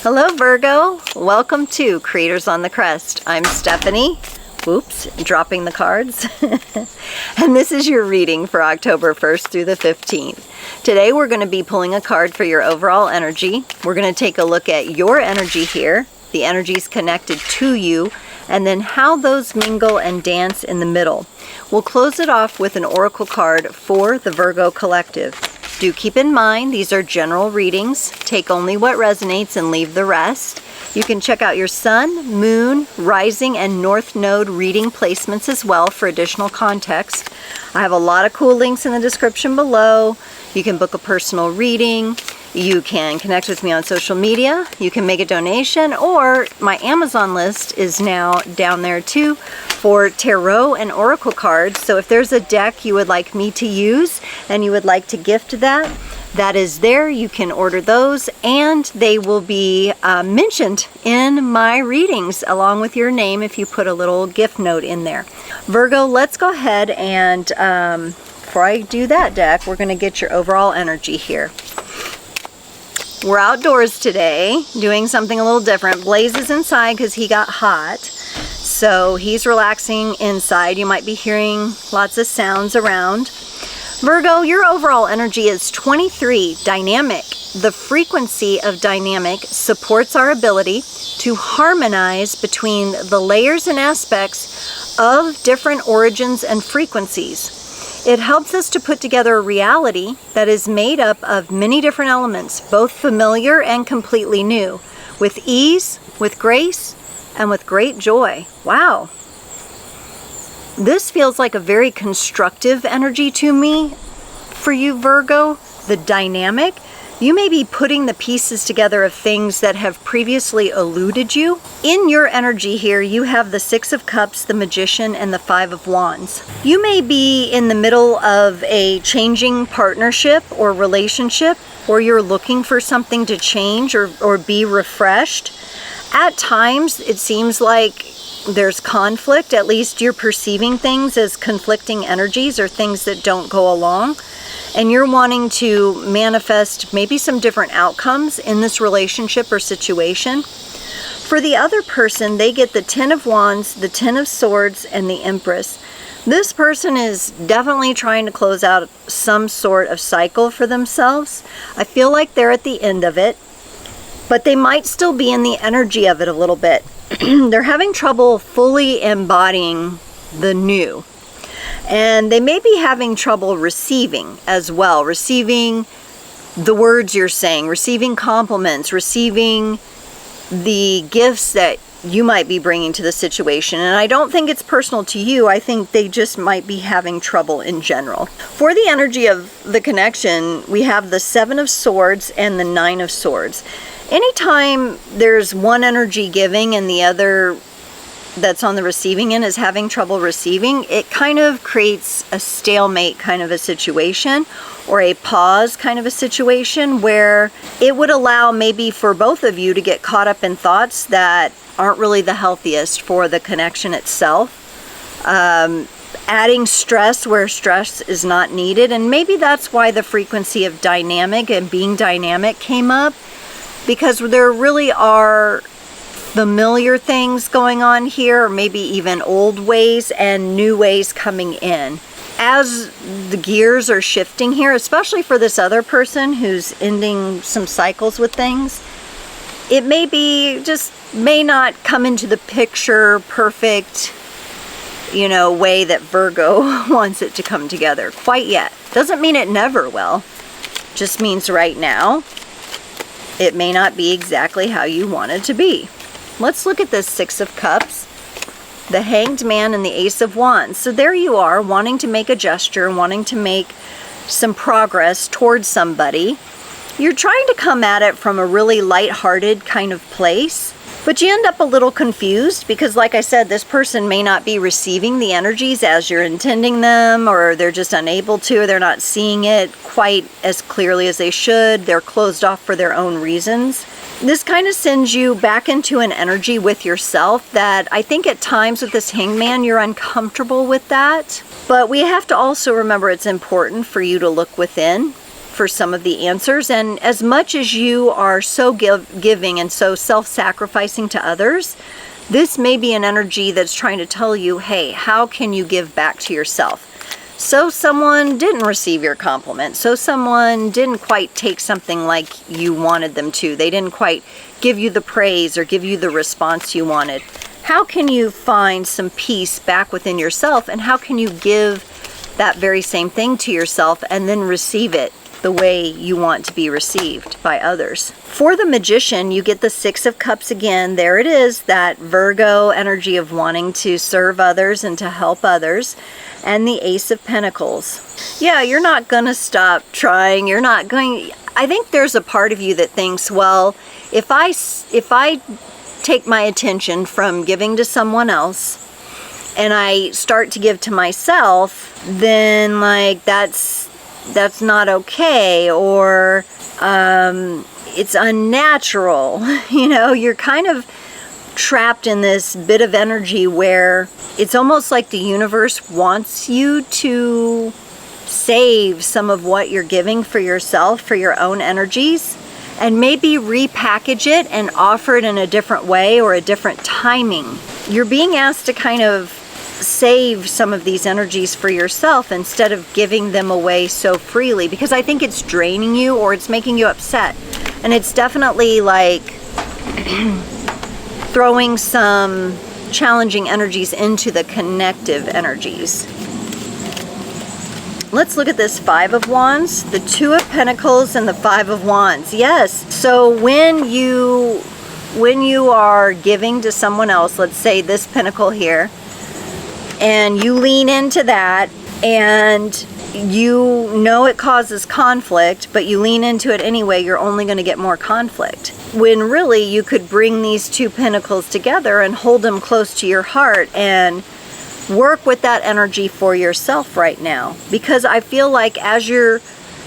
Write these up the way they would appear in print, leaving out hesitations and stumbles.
Hello Virgo, welcome to Creators on the Crest. I'm Stephanie, oops, dropping the cards, and this is your reading for October 1st through the 15th. Today we're going to be pulling a card for your overall energy. We're going to take a look at your energy here, the energies connected to you, and then how those mingle and dance in the middle. We'll close it off with an oracle card for the Virgo collective. Do keep in mind, these are general readings. Take only what resonates and leave the rest. You can check out your sun, moon, rising, and north node reading placements as well for additional context. I have a lot of cool links in the description below. You can book a personal reading. You can connect with me on social media. You can make a donation, or my Amazon list is now down there too for tarot and oracle cards. So if there's a deck you would like me to use and you would like to gift that, that is there. You can order those and they will be mentioned in my readings along with your name if you put a little gift note in there. Virgo, let's go ahead and before I do that deck, we're going to get your overall energy here. We're outdoors today doing something a little different. Blaze is inside because he got hot. So he's relaxing inside. You might be hearing lots of sounds around. Virgo, your overall energy is 23, dynamic. The frequency of dynamic supports our ability to harmonize between the layers and aspects of different origins and frequencies. It helps us to put together a reality that is made up of many different elements, both familiar and completely new, with ease, with grace, and with great joy. Wow. This feels like a very constructive energy to me for you, Virgo. The dynamic. You may be putting the pieces together of things that have previously eluded you. In your energy here, you have the Six of Cups, the Magician, and the Five of Wands. You may be in the middle of a changing partnership or relationship, or you're looking for something to change or be refreshed. At times, it seems like there's conflict. At least you're perceiving things as conflicting energies or things that don't go along. And you're wanting to manifest maybe some different outcomes in this relationship or situation. For the other person, they get the Ten of Wands, the Ten of Swords, and the Empress. This person is definitely trying to close out some sort of cycle for themselves. I feel like they're at the end of it, but they might still be in the energy of it a little bit. They're having trouble fully embodying the new. And they may be having trouble receiving as well, receiving the words you're saying, receiving compliments, receiving the gifts that you might be bringing to the situation. And I don't think it's personal to you. I think they just might be having trouble in general. For the energy of the connection, we have the Seven of Swords and the Nine of Swords. Anytime there's one energy giving and the other that's on the receiving end is having trouble receiving, it kind of creates a stalemate kind of a situation, or a pause kind of a situation, where it would allow maybe for both of you to get caught up in thoughts that aren't really the healthiest for the connection itself. Adding stress where stress is not needed, and maybe that's why the frequency of dynamic and being dynamic came up, because there really are familiar things going on here, or maybe even old ways and new ways coming in. As the gears are shifting here, especially for this other person who's ending some cycles with things, it may not come into the picture perfect, way that Virgo wants it to come together quite yet. Doesn't mean it never will. Just means right now, it may not be exactly how you want it to be. Let's look at this Six of Cups, the Hanged Man, and the Ace of Wands. So there you are, wanting to make a gesture, wanting to make some progress towards somebody. You're trying to come at it from a really lighthearted kind of place, but you end up a little confused because, like I said, this person may not be receiving the energies as you're intending them, or they're just unable to, or they're not seeing it quite as clearly as they should. They're closed off for their own reasons. This kind of sends you back into an energy with yourself that I think at times with this Hangman, you're uncomfortable with that. But we have to also remember it's important for you to look within for some of the answers. And as much as you are so giving and so self-sacrificing to others, this may be an energy that's trying to tell you, hey, how can you give back to yourself? So someone didn't receive your compliment. So someone didn't quite take something like you wanted them to. They didn't quite give you the praise or give you the response you wanted. How can you find some peace back within yourself, and how can you give that very same thing to yourself and then receive it the way you want to be received by others? For the Magician, you get the Six of Cups again. There it is, that Virgo energy of wanting to serve others and to help others. And the Ace of Pentacles. Yeah, you're not going to stop trying. You're not going... I think there's a part of you that thinks, well, if I take my attention from giving to someone else and I start to give to myself, then like that's not okay, or it's unnatural. You know, you're kind of trapped in this bit of energy where it's almost like the universe wants you to save some of what you're giving for yourself, for your own energies, and maybe repackage it and offer it in a different way or a different timing. You're being asked to kind of save some of these energies for yourself instead of giving them away so freely, because I think it's draining you or it's making you upset. And it's definitely like throwing some challenging energies into the connective energies. Let's look at this Five of Wands, the Two of Pentacles, and the Five of Wands. Yes, so when you are giving to someone else, let's say this pentacle here, and you lean into that, and you know it causes conflict, but you lean into it anyway, you're only going to get more conflict. When really you could bring these two pentacles together and hold them close to your heart and work with that energy for yourself right now. Because I feel like as you're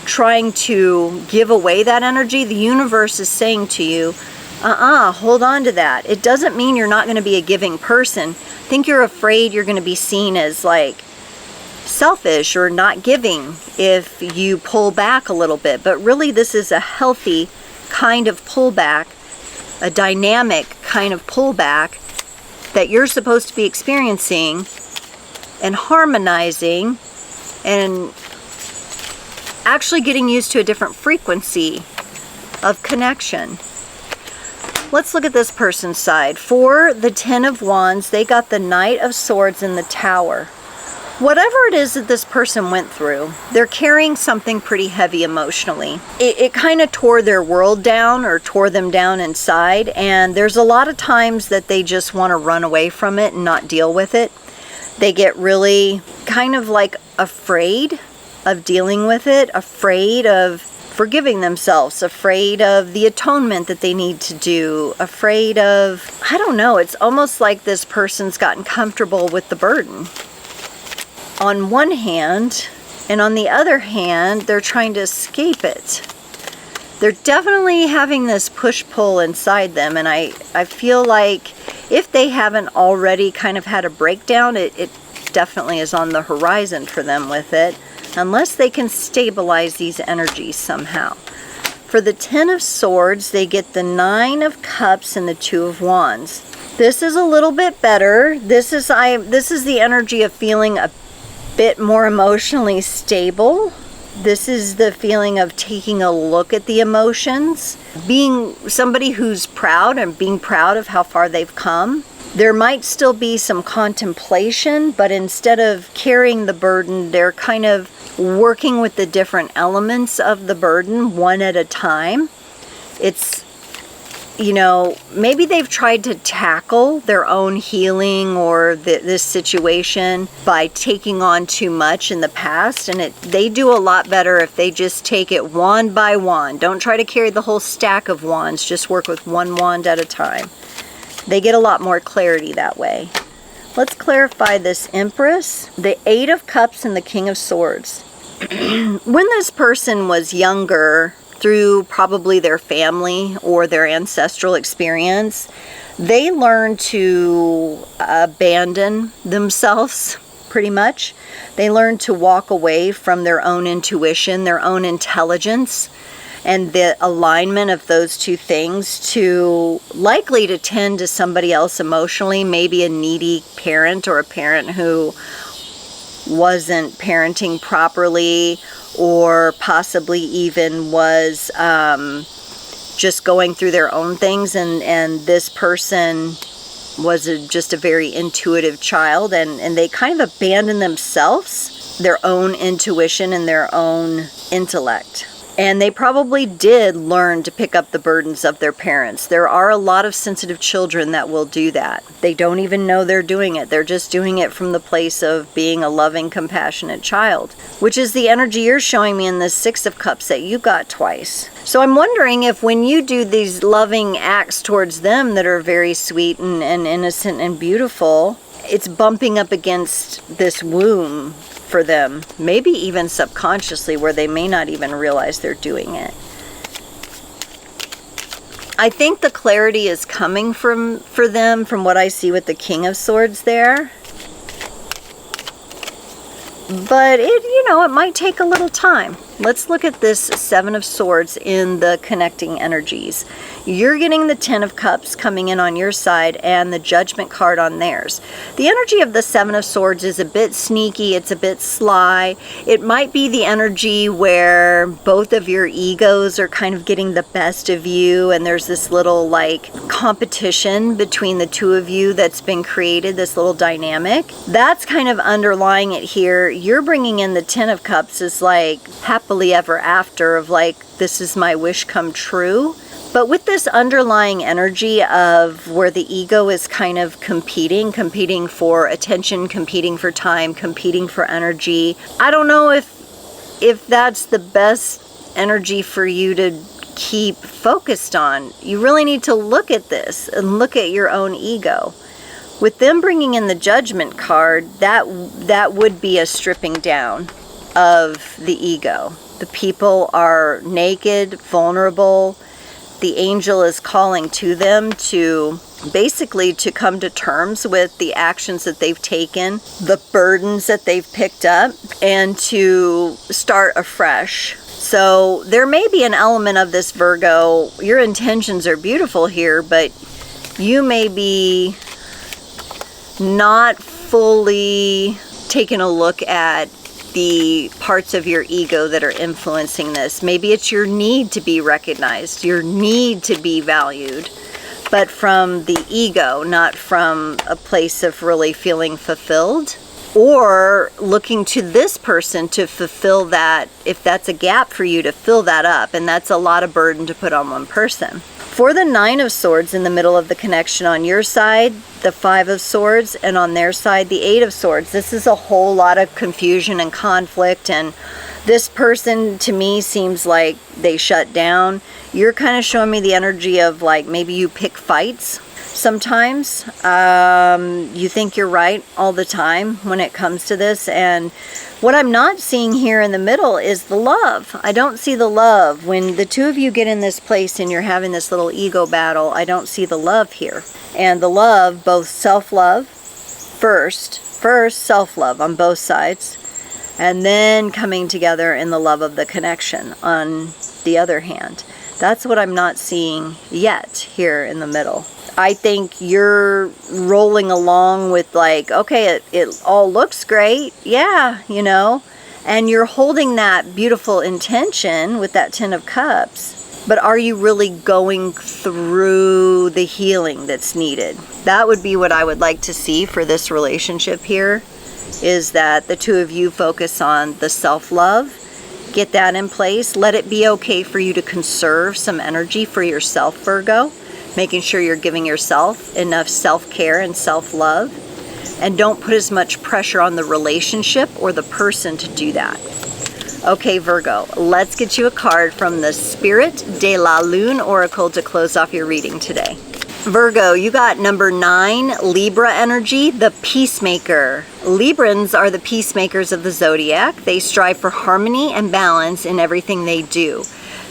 trying to give away that energy, the universe is saying to you, hold on to that. It doesn't mean you're not going to be a giving person. I think you're afraid you're going to be seen as like selfish or not giving if you pull back a little bit. But really this is a healthy kind of pullback, a dynamic kind of pullback that you're supposed to be experiencing and harmonizing and actually getting used to a different frequency of connection. Let's look at this person's side. For the Ten of Wands, they got the Knight of Swords and the Tower. Whatever it is that this person went through, they're carrying something pretty heavy emotionally. It kind of tore their world down or tore them down inside, and there's a lot of times that they just want to run away from it and not deal with it. They get really kind of like afraid of dealing with it, afraid of forgiving themselves, afraid of the atonement that they need to do, afraid of, I don't know, it's almost like this person's gotten comfortable with the burden on one hand, and on the other hand, they're trying to escape it. They're definitely having this push-pull inside them, and I feel like if they haven't already kind of had a breakdown, it definitely is on the horizon for them with it, unless they can stabilize these energies somehow. For the Ten of Swords, they get the Nine of Cups and the Two of Wands. This is a little bit better. This is the energy of feeling a bit more emotionally stable. This is the feeling of taking a look at the emotions, being somebody who's proud and being proud of how far they've come. There might still be some contemplation, but instead of carrying the burden, they're kind of working with the different elements of the burden one at a time. It's, you know, maybe they've tried to tackle their own healing or this situation by taking on too much in the past, and they do a lot better if they just take it wand by wand. Don't try to carry the whole stack of wands, just work with one wand at a time. They get a lot more clarity that way. Let's clarify this Empress, the Eight of Cups and the King of Swords. When this person was younger, through probably their family or their ancestral experience, they learned to abandon themselves pretty much. They learn to walk away from their own intuition, their own intelligence, and the alignment of those two things to likely to tend to somebody else emotionally, maybe a needy parent or a parent who wasn't parenting properly, or possibly even was just going through their own things, and this person was just a very intuitive child, and they kind of abandoned themselves, their own intuition and their own intellect. And they probably did learn to pick up the burdens of their parents. There are a lot of sensitive children that will do that. They don't even know they're doing it. They're just doing it from the place of being a loving, compassionate child, which is the energy you're showing me in this Six of Cups that you got twice. So I'm wondering if when you do these loving acts towards them that are very sweet and innocent and beautiful, it's bumping up against this womb for them, maybe even subconsciously, where they may not even realize they're doing it. I think the clarity is coming for them from what I see with the King of Swords there. But it might take a little time. Let's look at this Seven of Swords in the connecting energies. You're getting the Ten of Cups coming in on your side and the Judgment card on theirs. The energy of the Seven of Swords is a bit sneaky. It's a bit sly. It might be the energy where both of your egos are kind of getting the best of you, and there's this little like competition between the two of you that's been created, this little dynamic. That's kind of underlying it here. You're bringing in the Ten of Cups as like happily ever after, of like, this is my wish come true. But with this underlying energy of where the ego is kind of competing for attention, competing for time, competing for energy, I don't know if that's the best energy for you to keep focused on. You really need to look at this and look at your own ego. With them bringing in the Judgment card, that would be a stripping down of the ego. The people are naked, vulnerable. The angel is calling to them to basically to come to terms with the actions that they've taken, the burdens that they've picked up, and to start afresh. So there may be an element of this, Virgo. Your intentions are beautiful here, but you may be not fully taking a look at the parts of your ego that are influencing this. Maybe it's your need to be recognized, your need to be valued, but from the ego, not from a place of really feeling fulfilled, or looking to this person to fulfill that, if that's a gap for you, to fill that up. And that's a lot of burden to put on one person. For the Nine of Swords in the middle of the connection on your side, the Five of Swords, and on their side, the Eight of Swords. This is a whole lot of confusion and conflict, and this person to me seems like they shut down. You're kind of showing me the energy of like maybe you pick fights sometimes. You think you're right all the time when it comes to this, and what I'm not seeing here in the middle is the love. I don't see the love. When the two of you get in this place and you're having this little ego battle, I don't see the love here. And the love, both self-love, first self-love on both sides, and then coming together in the love of the connection on the other hand. That's what I'm not seeing yet here in the middle. I think you're rolling along with like, okay, it all looks great. Yeah, and you're holding that beautiful intention with that Ten of Cups, but are you really going through the healing that's needed? That would be what I would like to see for this relationship here, is that the two of you focus on the self-love, get that in place. Let it be okay for you to conserve some energy for yourself, Virgo. Making sure you're giving yourself enough self-care and self-love, and don't put as much pressure on the relationship or the person to do that. Okay, Virgo, let's get you a card from the Spirit de la Lune Oracle to close off your reading today. Virgo, you got number 9, Libra energy, the peacemaker. Librans are the peacemakers of the zodiac. They strive for harmony and balance in everything they do.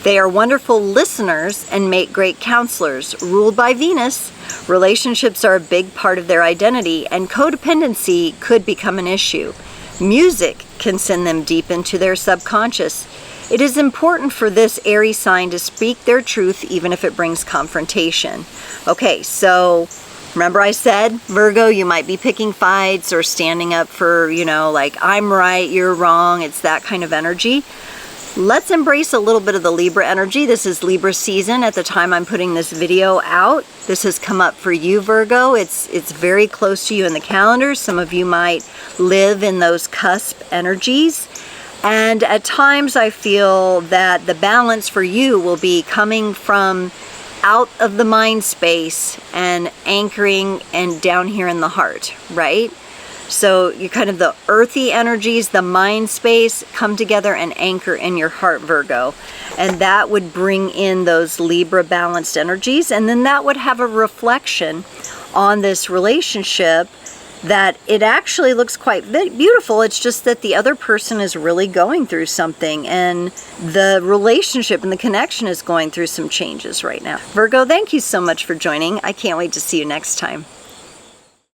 They are wonderful listeners and make great counselors. Ruled by Venus, Relationships are a big part of their identity, and codependency could become an issue. Music can send them deep into their subconscious. It is important for this Aries sign to speak their truth even if it brings confrontation. Okay, so remember I said, Virgo, you might be picking fights or standing up for, you know, like, I'm right, you're wrong. It's that kind of energy. Let's embrace a little bit of the Libra energy. This is Libra season at the time I'm putting this video out. This has come up for you, Virgo. It's very close to you in the calendar. Some of you might live in those cusp energies. And at times I feel that the balance for you will be coming from out of the mind space and anchoring and down here in the heart, right? So you kind of the earthy energies, the mind space, come together and anchor in your heart, Virgo. And that would bring in those Libra balanced energies. And then that would have a reflection on this relationship that it actually looks quite beautiful. It's just that the other person is really going through something, and the relationship and the connection is going through some changes right now. Virgo, thank you so much for joining. I can't wait to see you next time.